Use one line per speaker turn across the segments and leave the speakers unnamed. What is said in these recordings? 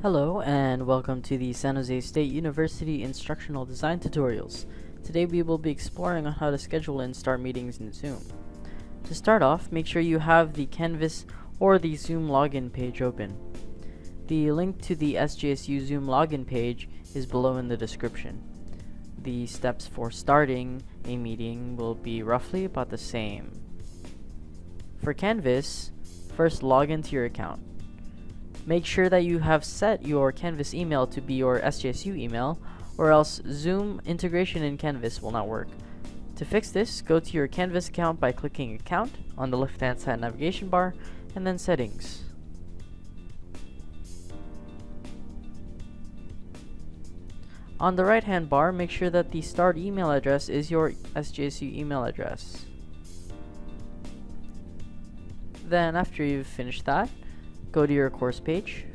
Hello and welcome to the San Jose State University Instructional Design Tutorials. Today we will be exploring on how to schedule and start meetings in Zoom. To start off, make sure you have the Canvas or the Zoom login page open. The link to the SJSU Zoom login page is below in the description. The steps for starting a meeting will be roughly about the same. For Canvas, first log into your account. Make sure that you have set your Canvas email to be your SJSU email, or else Zoom integration in Canvas will not work. To fix this, go to your Canvas account by clicking Account on the left-hand side navigation bar, and then Settings. On the right-hand bar, make sure that the start email address is your SJSU email address. Then, after you've finished that, go to your course page.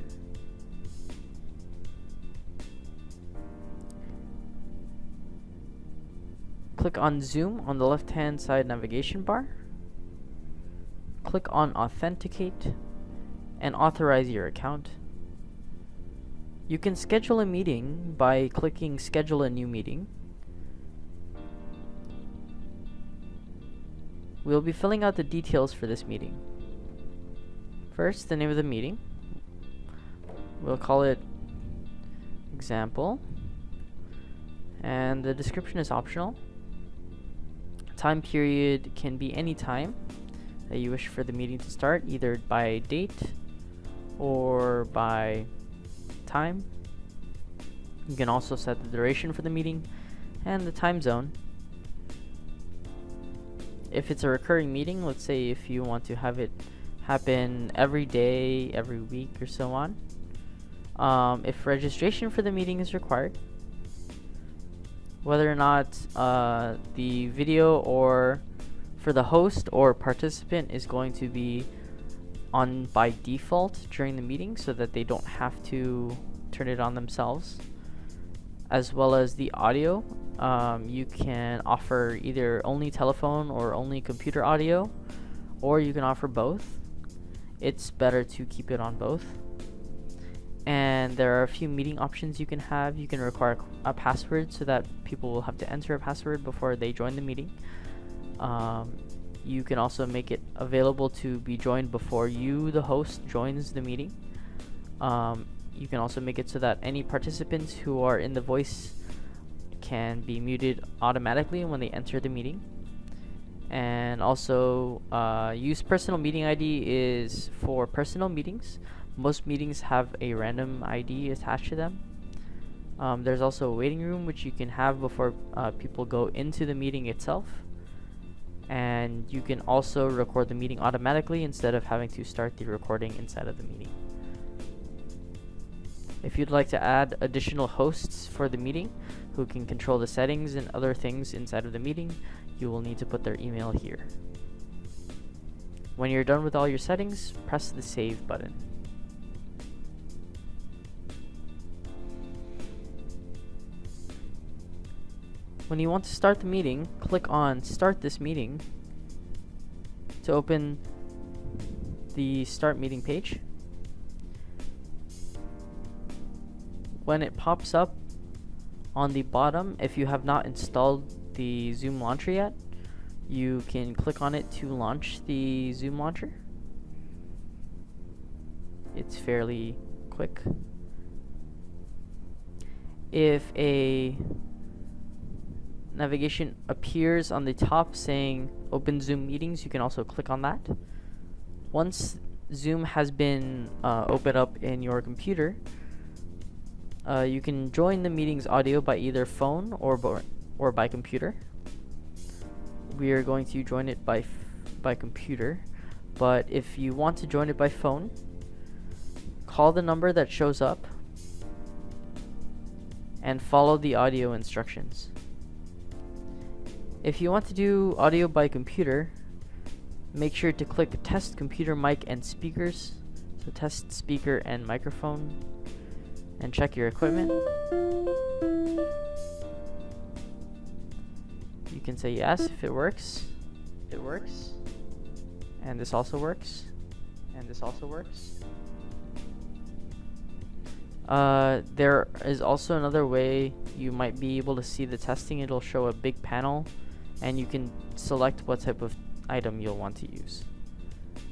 Click on Zoom on the left-hand side navigation bar. Click on Authenticate and authorize your account. You can schedule a meeting by clicking Schedule a New Meeting. We'll be filling out the details for this meeting. First, the name of the meeting. We'll call it Example. And the description is optional. Time period can be any time that you wish for the meeting to start, either by date or by time. You can also set the duration for the meeting and the time zone. If it's a recurring meeting, let's say if you want to have it happen every day, every week, or so on. If registration for the meeting is required, whether or not the video or for the host or participant is going to be on by default during the meeting so that they don't have to turn it on themselves, as well as the audio. You can offer either only telephone or only computer audio, or you can offer both. It's better to keep it on both. And there are a few meeting options you can have. You can require a password so that people will have to enter a password before they join the meeting. You can also make it available to be joined before you, the host, joins the meeting. You can also make it so that any participants who are in the voice can be muted automatically when they enter the meeting. And also, use personal meeting ID is for personal meetings. Most meetings have a random ID attached to them. There's also a waiting room which you can have before people go into the meeting itself. And you can also record the meeting automatically instead of having to start the recording inside of the meeting. If you'd like to add additional hosts for the meeting who can control the settings and other things inside of the meeting, you will need to put their email here. When you're done with all your settings, press the Save button. When you want to start the meeting, click on Start This Meeting to open the Start Meeting page. When it pops up on the bottom, if you have not installed the Zoom launcher yet, you can click on it to launch the Zoom launcher. It's fairly quick. If a navigation appears on the top saying Open Zoom Meetings, you can also click on that. Once Zoom has been opened up in your computer, you can join the meeting's audio by either phone or by computer. We are going to join it by computer, but if you want to join it by phone, call the number that shows up and follow the audio instructions. If you want to do audio by computer, make sure to click Test Computer Mic and Speakers, so test speaker and microphone, and check your equipment. You can say yes if it works. It works. And this also works. And this also works. There is also another way you might be able to see the testing. It'll show a big panel, and you can select what type of item you'll want to use.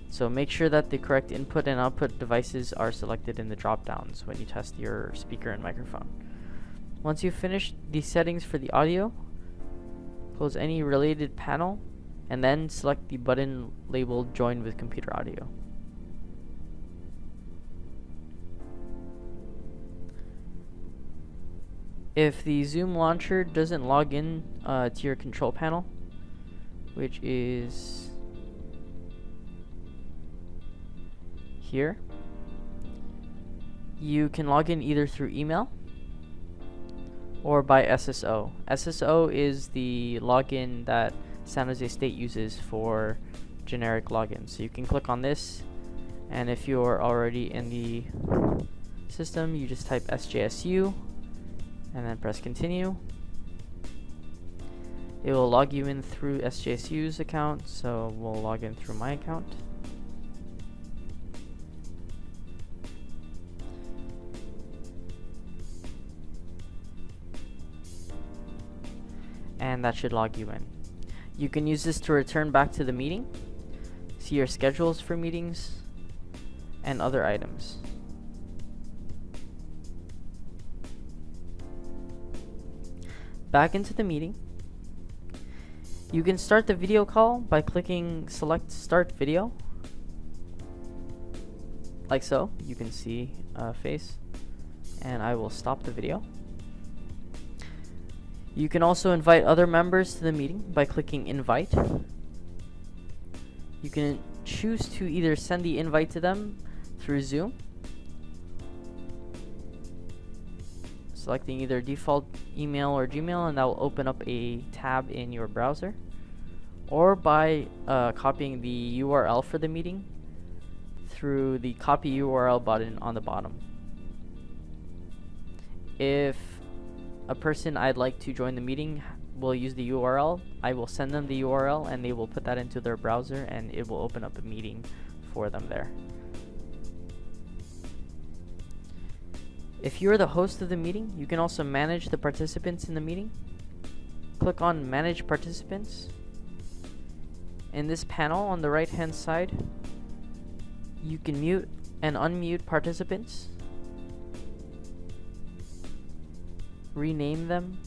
So make sure that the correct input and output devices are selected in the drop downs when you test your speaker and microphone. Once you've finished the settings for the audio, close any related panel and then select the button labeled Join with Computer Audio. If the Zoom launcher doesn't log in to your control panel, which is here, you can log in either through email or by SSO. SSO is the login that San Jose State uses for generic logins. So you can click on this, and if you're already in the system, you just type SJSU and then press continue. It will log you in through SJSU's account, so we'll log in through my account. And that should log you in. You can use this to return back to the meeting, see your schedules for meetings, and other items. Back into the meeting. You can start the video call by clicking select start video. Like so, you can see a face, and I will stop the video. You can also invite other members to the meeting by clicking invite. You can choose to either send the invite to them through Zoom, selecting either default email or Gmail, and that will open up a tab in your browser, or by copying the URL for the meeting through the copy URL button on the bottom. If a person I'd like to join the meeting will use the URL, I will send them the URL and they will put that into their browser, and it will open up a meeting for them there. If you're the host of the meeting, you can also manage the participants in the meeting. Click on Manage Participants. In this panel on the right hand side, you can mute and unmute participants, rename them,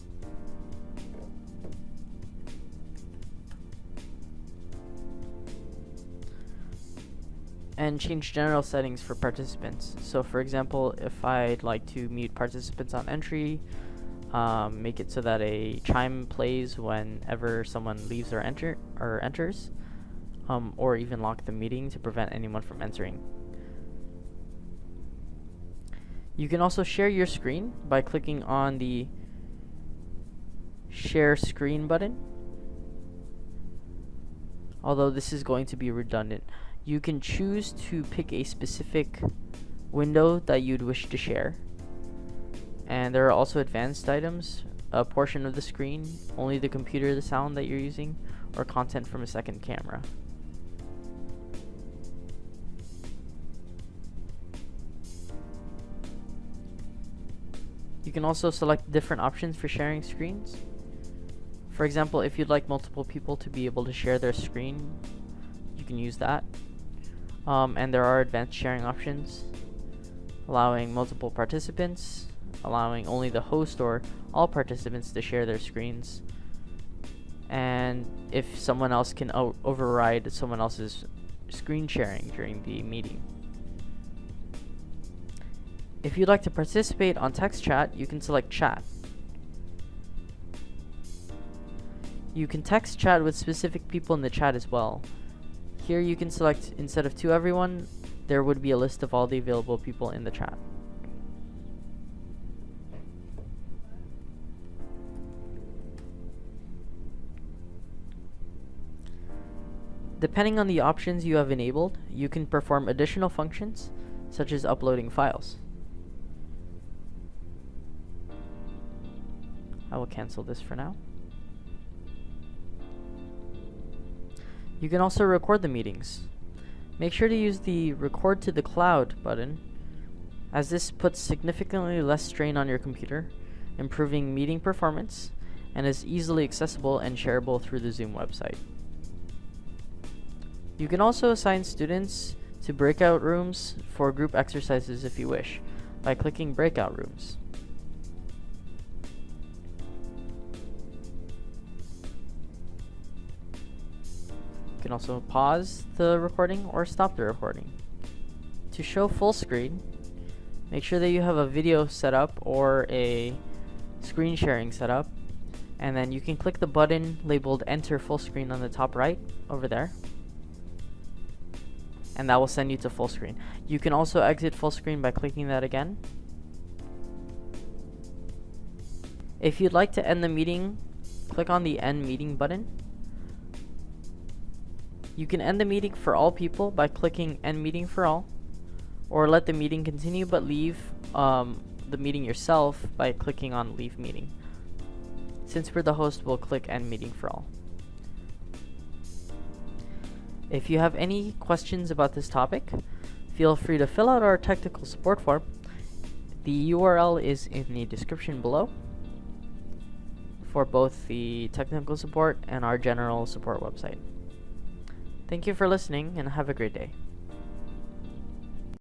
and change general settings for participants. So for example, if I'd like to mute participants on entry, make it so that a chime plays whenever someone leaves or enters, or even lock the meeting to prevent anyone from entering. You can also share your screen by clicking on the Share Screen button. Although this is going to be redundant, you can choose to pick a specific window that you'd wish to share. And there are also advanced items, a portion of the screen, only the computer, the sound that you're using, or content from a second camera. You can also select different options for sharing screens. For example, if you'd like multiple people to be able to share their screen, you can use that. And there are advanced sharing options, allowing multiple participants, allowing only the host or all participants to share their screens, and if someone else can override someone else's screen sharing during the meeting. If you'd like to participate on text chat, you can select chat. You can text chat with specific people in the chat as well. Here you can select, instead of to everyone, there would be a list of all the available people in the chat. Depending on the options you have enabled, you can perform additional functions, such as uploading files. I will cancel this for now. You can also record the meetings. Make sure to use the Record to the Cloud button as this puts significantly less strain on your computer, improving meeting performance, and is easily accessible and shareable through the Zoom website. You can also assign students to breakout rooms for group exercises if you wish, by clicking Breakout Rooms. You can also pause the recording or stop the recording. To show full screen, make sure that you have a video set up or a screen sharing set up, and then you can click the button labeled Enter Full Screen on the top right over there, and that will send you to full screen. You can also exit full screen by clicking that again. If you'd like to end the meeting, click on the End Meeting button. You can end the meeting for all people by clicking End Meeting for All, or let the meeting continue but leave the meeting yourself by clicking on Leave Meeting. Since we're the host, we'll click End Meeting for All. If you have any questions about this topic, feel free to fill out our technical support form. The URL is in the description below for both the technical support and our general support website. Thank you for listening, and have a great day.